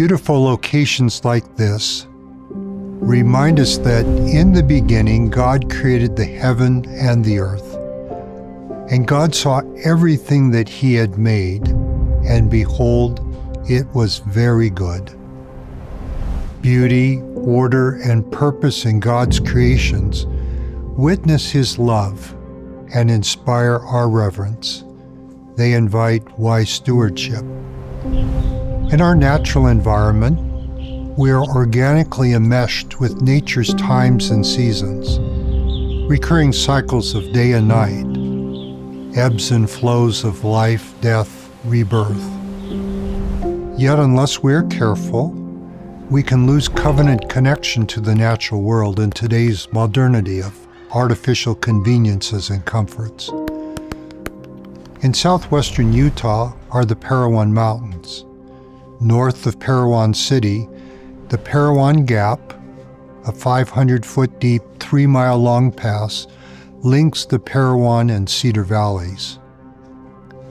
Beautiful locations like this remind us that in the beginning, God created the heaven and the earth. And God saw everything that He had made, and behold, it was very good. Beauty, order, and purpose in God's creations witness His love and inspire our reverence. They invite wise stewardship. In our natural environment, we are organically enmeshed with nature's times and seasons, recurring cycles of day and night, ebbs and flows of life, death, rebirth. Yet unless we're careful, we can lose covenant connection to the natural world in today's modernity of artificial conveniences and comforts. In southwestern Utah are the Parowan Mountains. North of Parowan City, the Parowan Gap, a 500-foot deep, 3-mile-long pass, links the Parowan and Cedar Valleys.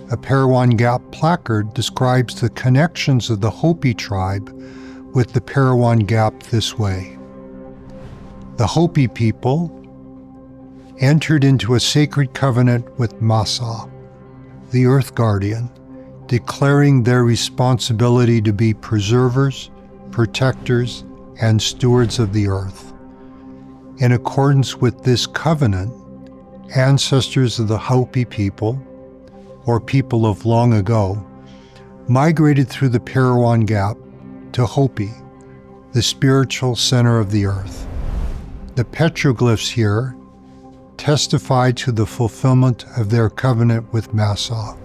A Parowan Gap placard describes the connections of the Hopi tribe with the Parowan Gap this way. The Hopi people entered into a sacred covenant with Masa, the earth guardian, declaring their responsibility to be preservers, protectors, and stewards of the earth. In accordance with this covenant, ancestors of the Hopi people, or people of long ago, migrated through the Parowan Gap to Hopi, the spiritual center of the earth. The petroglyphs here testify to the fulfillment of their covenant with Masa.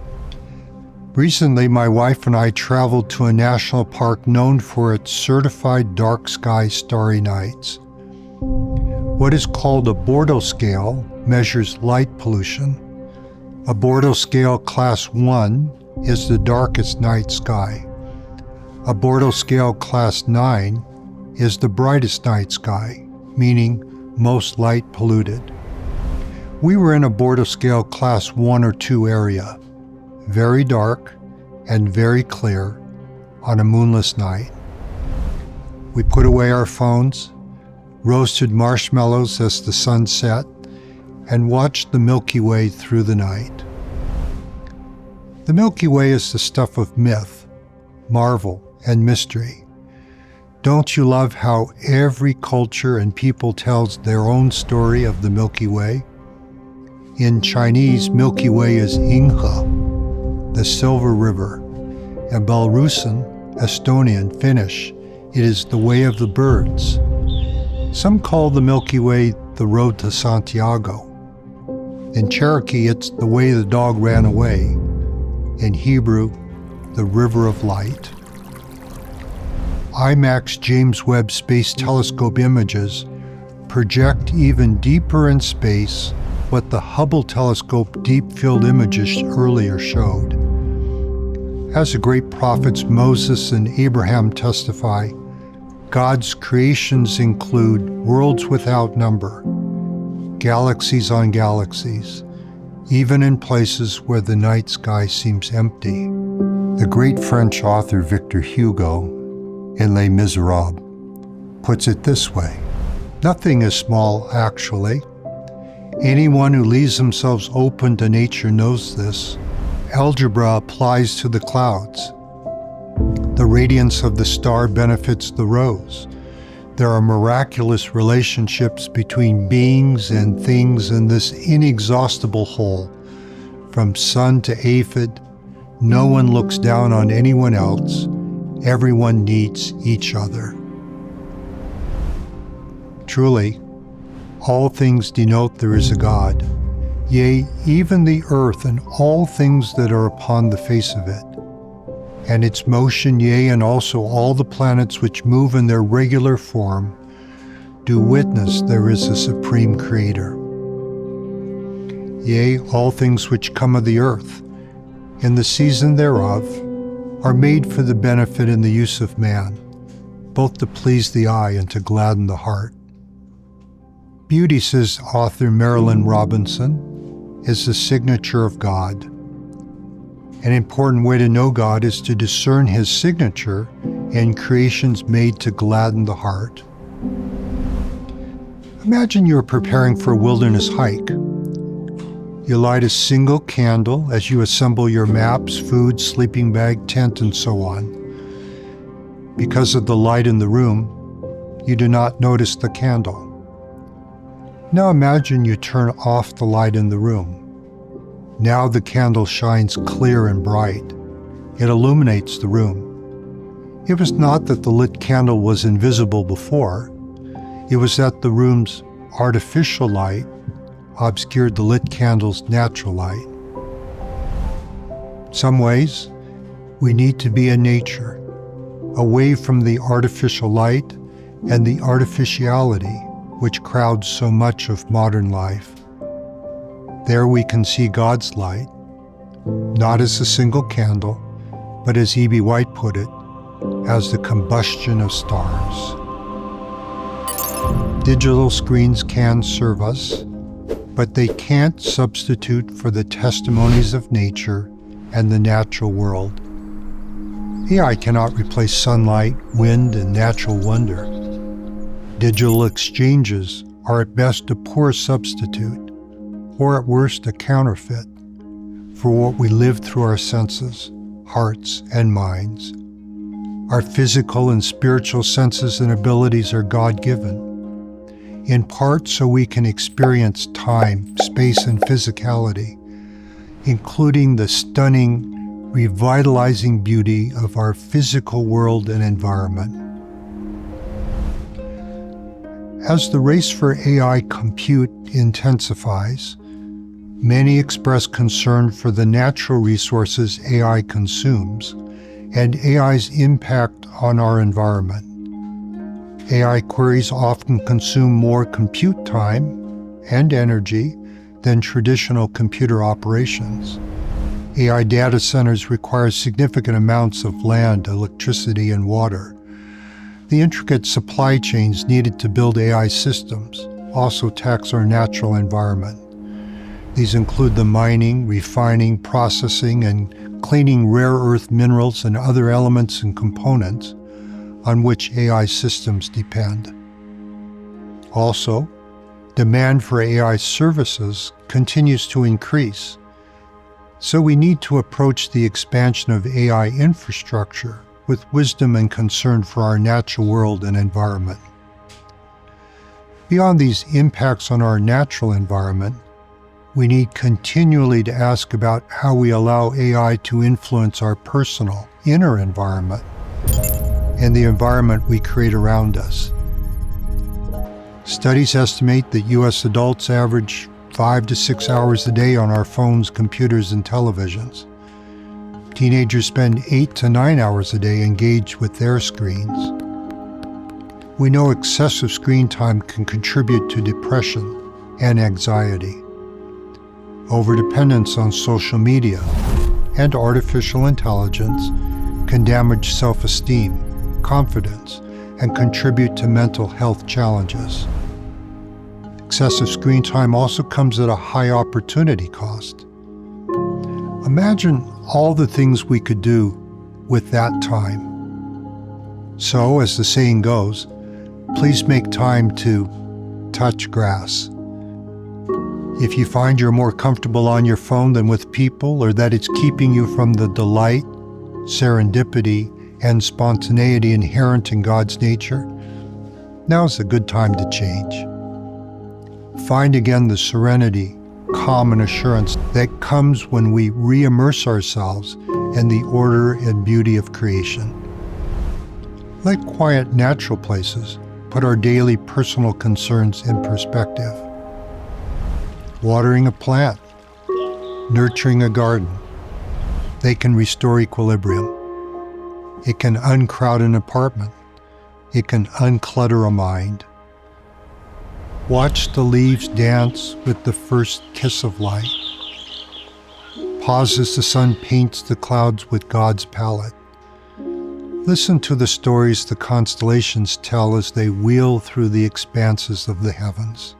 Recently, my wife and I traveled to a national park known for its certified dark sky starry nights. What is called a Bortle scale measures light pollution. A Bortle scale class 1 is the darkest night sky. A Bortle scale class 9 is the brightest night sky, meaning most light polluted. We were in a Bortle scale class 1 or 2 area, very dark and very clear on a moonless night. We put away our phones, roasted marshmallows as the sun set, and watched the Milky Way through the night. The Milky Way is the stuff of myth, marvel, and mystery. Don't you love how every culture and people tells their own story of the Milky Way? In Chinese, Milky Way is Inghe, the Silver River. In Belarusian, Estonian, Finnish, it is the Way of the Birds. Some call the Milky Way the Road to Santiago. In Cherokee, it's the way the dog ran away. In Hebrew, the River of Light. IMAX James Webb Space Telescope images project even deeper in space what the Hubble telescope deep field images earlier showed. As the great prophets Moses and Abraham testify, God's creations include worlds without number, galaxies on galaxies, even in places where the night sky seems empty. The great French author Victor Hugo, in Les Miserables, puts it this way: nothing is small, actually. Anyone who leaves themselves open to nature knows this. Algebra applies to the clouds. The radiance of the star benefits the rose. There are miraculous relationships between beings and things in this inexhaustible whole. From sun to aphid, no one looks down on anyone else. Everyone needs each other. Truly, all things denote there is a God, yea, even the earth and all things that are upon the face of it, and its motion, yea, and also all the planets which move in their regular form, do witness there is a supreme Creator. Yea, all things which come of the earth, in the season thereof, are made for the benefit and the use of man, both to please the eye and to gladden the heart. Beauty, says author Marilynne Robinson, is the signature of God. An important way to know God is to discern His signature and creations made to gladden the heart. Imagine you are preparing for a wilderness hike. You light a single candle as you assemble your maps, food, sleeping bag, tent, and so on. Because of the light in the room, you do not notice the candle. Now imagine you turn off the light in the room. Now the candle shines clear and bright. It illuminates the room. It was not that the lit candle was invisible before. It was that the room's artificial light obscured the lit candle's natural light. Some ways, we need to be in nature, away from the artificial light and the artificiality which crowds so much of modern life. There we can see God's light, not as a single candle, but as E.B. White put it, as the combustion of stars. Digital screens can serve us, but they can't substitute for the testimonies of nature and the natural world. AI cannot replace sunlight, wind, and natural wonder. Digital exchanges are at best a poor substitute, or at worst a counterfeit, for what we live through our senses, hearts, and minds. Our physical and spiritual senses and abilities are God-given, in part so we can experience time, space, and physicality, including the stunning, revitalizing beauty of our physical world and environment. As the race for AI compute intensifies, many express concern for the natural resources AI consumes and AI's impact on our environment. AI queries often consume more compute time and energy than traditional computer operations. AI data centers require significant amounts of land, electricity, and water. The intricate supply chains needed to build AI systems also tax our natural environment. These include the mining, refining, processing, and cleaning rare earth minerals and other elements and components on which AI systems depend. Also, demand for AI services continues to increase, so we need to approach the expansion of AI infrastructure with wisdom and concern for our natural world and environment. Beyond these impacts on our natural environment, we need continually to ask about how we allow AI to influence our personal, inner environment and the environment we create around us. Studies estimate that U.S. adults average 5 to 6 hours a day on our phones, computers, and televisions. Teenagers spend 8 to 9 hours a day engaged with their screens. We know excessive screen time can contribute to depression and anxiety. Overdependence on social media and artificial intelligence can damage self-esteem, confidence, and contribute to mental health challenges. Excessive screen time also comes at a high opportunity cost. Imagine all the things we could do with that time. So, as the saying goes, please make time to touch grass. If you find you're more comfortable on your phone than with people, or that it's keeping you from the delight, serendipity, and spontaneity inherent in God's nature, now's a good time to change. Find again the serenity, calm, and assurance that comes when we re-immerse ourselves in the order and beauty of creation. Let quiet, natural places put our daily personal concerns in perspective. Watering a plant, nurturing a garden, they can restore equilibrium. It can uncrowd an apartment. It can unclutter a mind. Watch the leaves dance with the first kiss of light. Pause as the sun paints the clouds with God's palette. Listen to the stories the constellations tell as they wheel through the expanses of the heavens.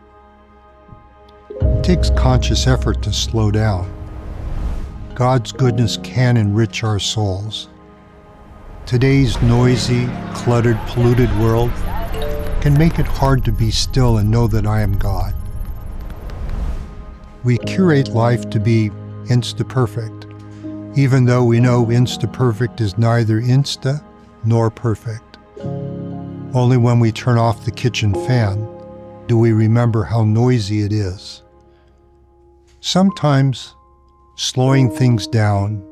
It takes conscious effort to slow down. God's goodness can enrich our souls. Today's noisy, cluttered, polluted world can make it hard to be still and know that I am God. We curate life to be insta-perfect, even though we know insta-perfect is neither insta nor perfect. Only when we turn off the kitchen fan do we remember how noisy it is. Sometimes slowing things down,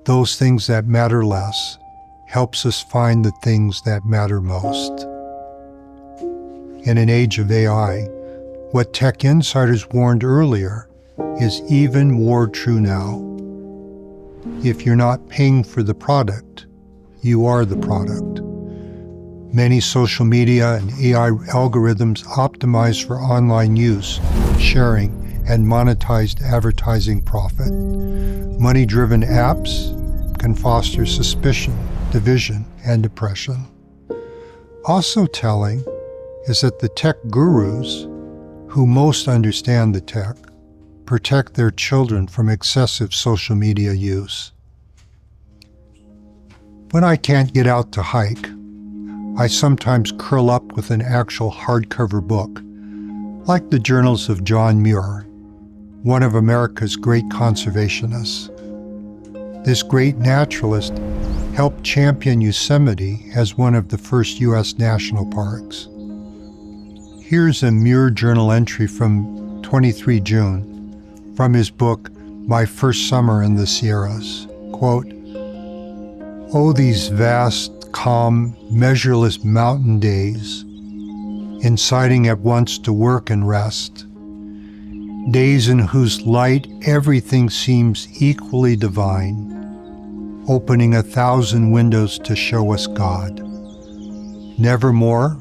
those things that matter less, helps us find the things that matter most. In an age of AI, what tech insiders warned earlier is even more true now. If you're not paying for the product, you are the product. Many social media and AI algorithms optimize for online use, sharing, and monetized advertising profit. Money-driven apps can foster suspicion, division, and depression. Also telling is that the tech gurus, who most understand the tech, protect their children from excessive social media use. When I can't get out to hike, I sometimes curl up with an actual hardcover book, like the journals of John Muir, one of America's great conservationists. This great naturalist helped champion Yosemite as one of the first U.S. national parks. Here's a Muir Journal entry from 23 June from his book, My First Summer in the Sierras. Quote, "Oh, these vast, calm, measureless mountain days, inciting at once to work and rest. Days in whose light everything seems equally divine, opening 1,000 windows to show us God. Nevermore,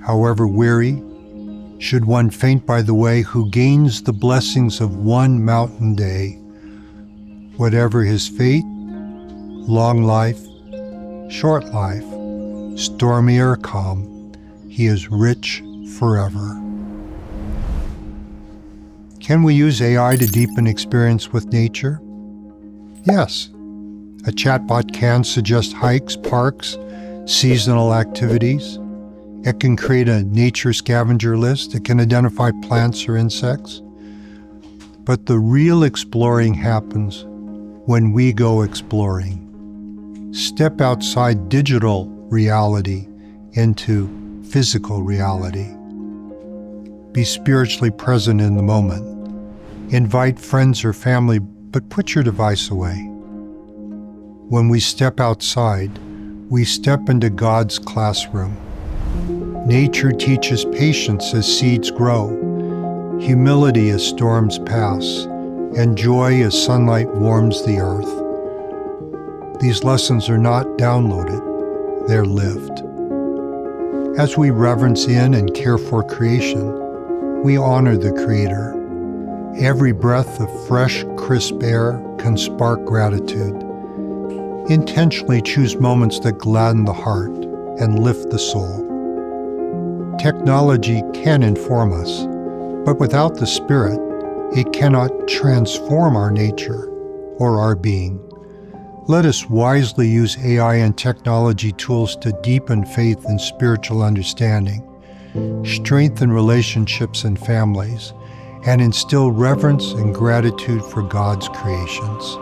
however weary, should one faint by the way who gains the blessings of one mountain day. Whatever his fate, long life, short life, stormy or calm, he is rich forever." Can we use AI to deepen experience with nature? Yes. A chatbot can suggest hikes, parks, seasonal activities. It can create a nature scavenger list. It can identify plants or insects. But the real exploring happens when we go exploring. Step outside digital reality into physical reality. Be spiritually present in the moment. Invite friends or family, but put your device away. When we step outside, we step into God's classroom. Nature teaches patience as seeds grow, humility as storms pass, and joy as sunlight warms the earth. These lessons are not downloaded, they're lived. As we reverence in and care for creation, we honor the Creator. Every breath of fresh, crisp air can spark gratitude. Intentionally choose moments that gladden the heart and lift the soul. Technology can inform us, but without the Spirit, it cannot transform our nature or our being. Let us wisely use AI and technology tools to deepen faith and spiritual understanding, strengthen relationships and families, and instill reverence and gratitude for God's creations.